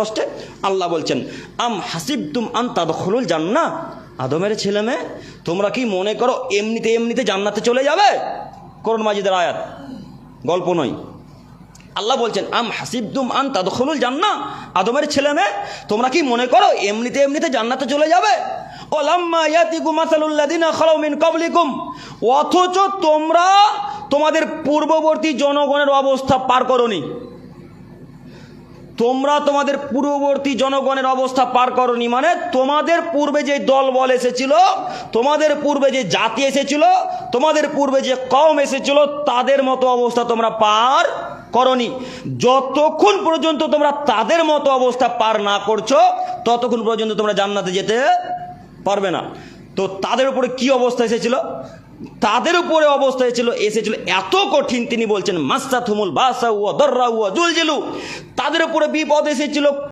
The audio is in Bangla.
কষ্টে আল্লাহ বলছেন আম হাসিবতুম আন তাদখুলুল জান্নাহ, আদমের ছেলে মেয়ে তোমরা কি মনে করো এমনিতে এমনিতে জান্নাতে চলে যাবে? কোরআন মাজিদের আয়াত, গল্প নয়। আল্লাহ বলছেন আম হাসিবতুম আন তাদখুলুল জান্নাহ, আদমের ছেলে মেয়ে তোমরা কি মনে করো এমনিতে এমনিতে জান্নাতে চলে যাবে? ওয়ালাম্মা ইয়াতিকুম মাসালুল লাযিনা খালাউ মিন ক্বাবলিকুম, অথচ তোমরা তোমাদের পূর্ববর্তী জনগণের অবস্থা পার করোনি। তোমরা তোমাদের পূর্ববর্তী জনগণের অবস্থা পার করনি, মানে তোমাদের পূর্বে যে দল বল এসেছিল, তোমাদের পূর্বে যে জাতি এসেছিল, তোমাদের পূর্বে যে কওম এসেছিল, তাদের মতো অবস্থা তোমরা পার করনি। যতক্ষণ পর্যন্ত তোমরা তাদের মতো অবস্থা পার না করছো ততক্ষণ পর্যন্ত তোমরা জান্নাতে যেতে পারবে না। তো তাদের উপরে কি অবস্থা এসেছিল? তাদের উপরে অবস্থা এসেছিল এত কঠিন, তিনি বলছেন মাসাতুহুমুল বাসা ওয়া দাররা ওয়া জুলজিলু, তাদের উপরে বিপদ এসেছিল।